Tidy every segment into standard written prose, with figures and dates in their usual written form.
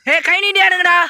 Hey, kay ni dia ada.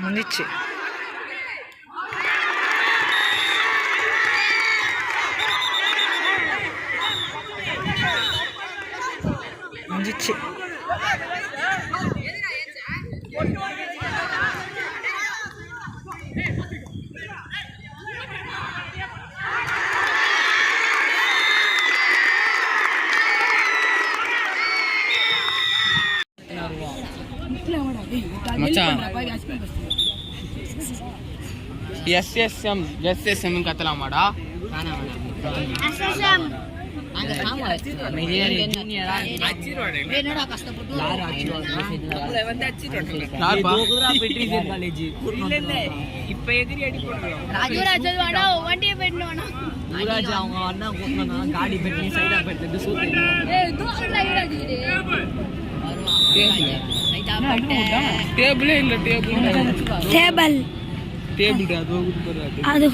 முடிச்சு முடிச்சு SSM கத்தலாமாடா? டேபிளே இல்ல டேபிள் அது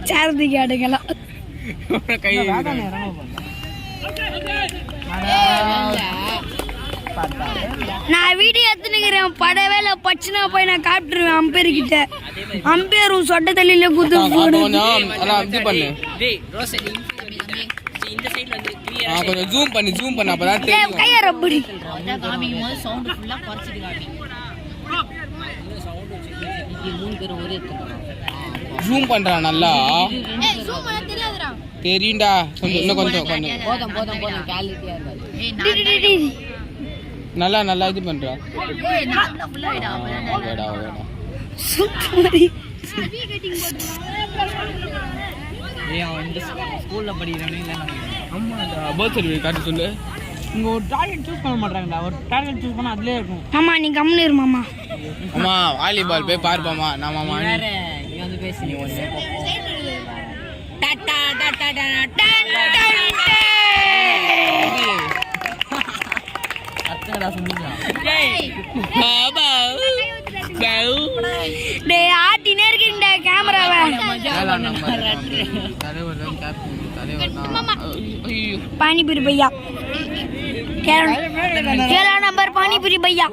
சாரதிக்கு ஆடுங்கலாம் நான் வீடியோ எடுத்துனுக்கிறேன். படவேல பச்சுனா போய் நான் காப்பிட்டுருவேன் அம்பேர் கிட்ட. அம்பேரும் சொட்ட தள்ளியில குத்து கொஞ்சம் ஜூம் பண்ணு அப்பதான் தெரியும். கைய ரப்படி ஜூம் பண்றான் நல்லா தெரியும்டா. கொஞ்சம் நல்லா இது பண்றா. ஸ்கூல்ல படிக்கிறவனே பர்த் சர்டிஃபிகேட் காட்ட சொல்லு. இங்க ஒரு டார்கெட் சூஸ் பண்ண மாட்டாங்கடா. ஒரு டார்கெட் சூஸ் பண்ணா அதுலயே இருக்கும். மாமா நீ கம்முனு இரு மாமா. அம்மா வாலிபால் போய் பார்ப்போமா? நான் மாமா வேற நீ வந்து பேசி நீ ஒண்ணு டாடா டாடா டாடா அத்தடா சொன்னீங்க. பாபா டேய் ஆட்டினே இருக்கீங்கடா கேமராவை. पानीपुरी भैया केला नंबर पानीपुरी भैया.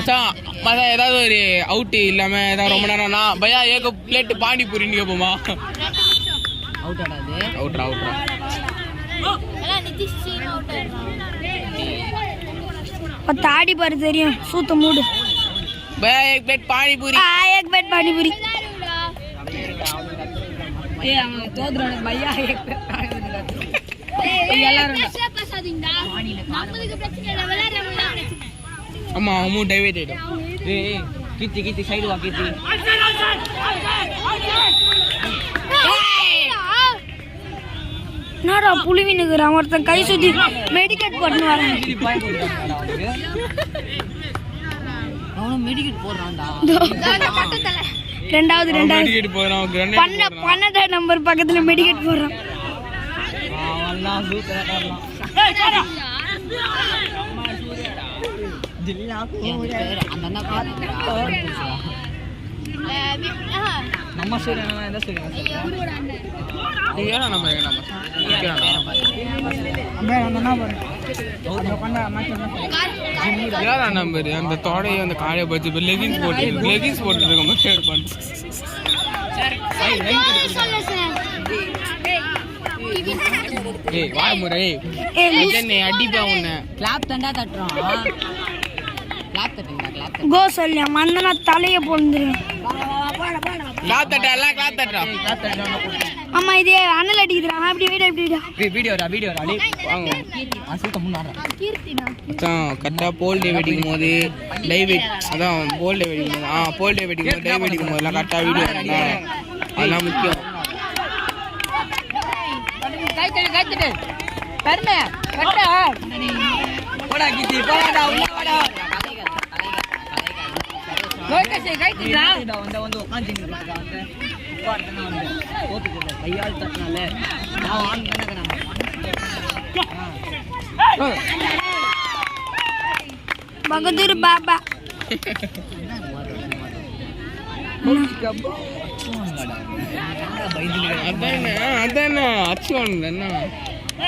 अच्छा மதா ஏதாவது ஒரு அவுட் இல்லாம ஏதாவது ரொம்ப நேரம்னா பையா ஏக பிளேட் பானிபூரி நீங்க போமா? அவுட்ரா ताड़ी पर தெரியும் सूत मूड भैया एक प्लेट पानी पूरी. एक प्लेट पानी पूरी. ए हम தோதுறோம் பையா एक प्लेट पानी पूरी எல்லாரும் பேசாதீங்கடா. நமக்கு பிரச்சனை இல்ல விளையாடுறவங்க பிரச்சனை. அம்மா அம்மு டைவர்ட். ஏய் கீத்தி சைடு வா கீத்தி. நாடா புலிவினுக்குற ஒருத்தன் கை சுத்தி மெடிக்கேட் பண்ணு வரான். அவனும் மெடிக்கேட் போடுறான்டா. ரெண்டாவது மெடிக்கேட் போறான். 12 நம்பர் பக்கத்துல மெடிக்கேட் போறான். அவன்லாம் சூப்பரா காரணம். ஜில்லா கோரே அந்த அண்ணா பாத்துடா. நம்ம சூரியனா என்ன சூரியனா? ஏனா நம்ம யாரா நம்பர் அந்த தோடையை அந்த காலையை பச்சு லெகின்ஸ் போட்டு நம்ம ஷேர் பண்ணு. ஏய் வாய் முறை என்ன அடிப்பா உன்னை. கிளாப் தண்டா தட்டுறோம். கிளாப் தட்டுங்க கிளாப். கோ சொல்லியா மந்தனா தலைய போந்துரு. கிளாப் தட்டா. அம்மா இதே அனல் அடிக்குதுடா. அப்படி வீடியோடா. வீடியோடா டேய் வாங்க. ஆசிக்க முன்னாடா. கீர்த்தினா. அதான் கரெக்டா போல் டே வெட்டிங் போது லைவ் அதான் போல் டே வெட்டிங் போது போல் டே வெட்டிங் போது லைவ் வெட்டிங் போது எல்லாம் கரெக்டா வீடியோ அதெல்லாம் முக்கியம். கைத்தட்டு பெருமை கட்டா போடா கீத்தி போடா உள்ள வாடா. வந்து உட்காந்து கையால் தட்டினால நான் ஆன் பகதூர் பாபா அதானே அச்சு ஒண்ணு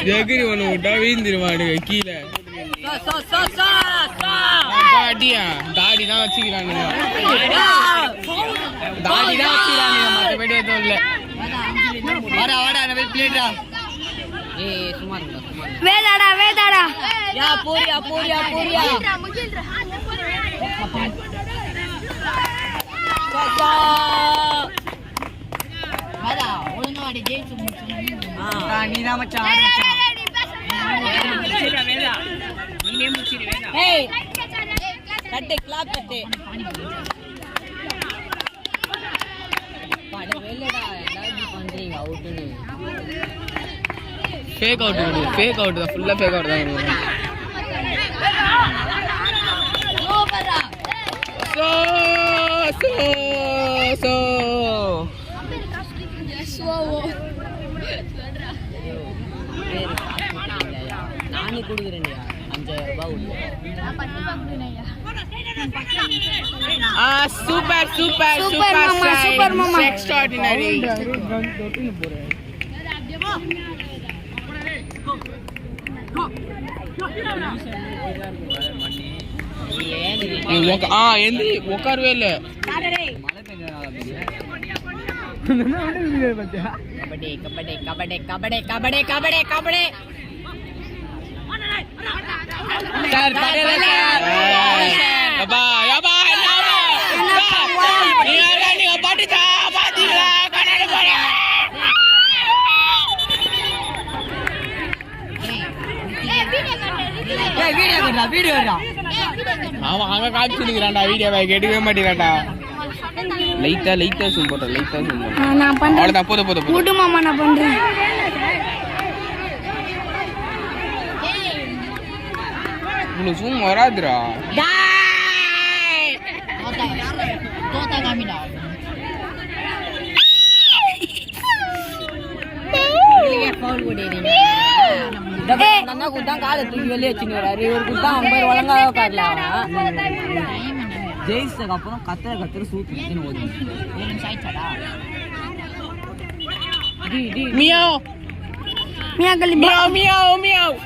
ஜகிரி ஒண்ணு விட்டா வீழ்ந்துருவானுங்க கீழே அடியா தாடி தான் வச்சுக்கிறானுங்க மற்றபடி எதுவும் இல்லை வாடா பிளேட்டா சும்மா வேதாடா வேதாடா யா போரியா நீதான் மச்சான் நீனே முடிச்சிரு வேதா ஏய் கட்டே கிளாப் கட்டே பாட வேலடா எல்லாரும் பண்றீங்க அவுட்னு ஃபேக் அவுட் தான் ஃபுல்லா ஃபேக் அவுட் தான் நானே கொடுக்குறேன் 5000 ரூபாய் சூப்பர் மாமா எக்ஸ்ட்ராடினரி ఏంది ఒకరు వేలే కబడ్డీ కబడ్డీ కబడ్డీ కబడ్డీ కబడ్డీ కబడ్డీ కబడ్డీ సార్ పడేలే అబ్బా అబ్బా நீ நீ பாட்டிச்சா பாத்தீங்களா கண்ணாடி போற வீடியோடா அவன் அங்க காட்சிக்கிறான்டா வீடியோவை எடுக்கவே மாட்டேங்கிறான்டா லைட்டா zoom போடுறேன் நான் பண்றேன் அவ்வளவுதான் போதும் கூட்டு மாமா நான் பண்றேன் இவ்வளவு zoom வராதுடா தோத்தா காமிடா நீங்க ஃபவுல் போடுறீங்க நம்ம குதான் காலை தூக்கி வெளியே வச்சுன்னு வராரு இவர் குதான் 50 ஒழுங்காக உட்காரலாம் ஜெயிச்சதுக்கு அப்புறம் கத்துற சூத்து ஓடி 7 நிமிஷம் ஆயிடுச்சாடா மியாவ் மியா கலி மியாவ்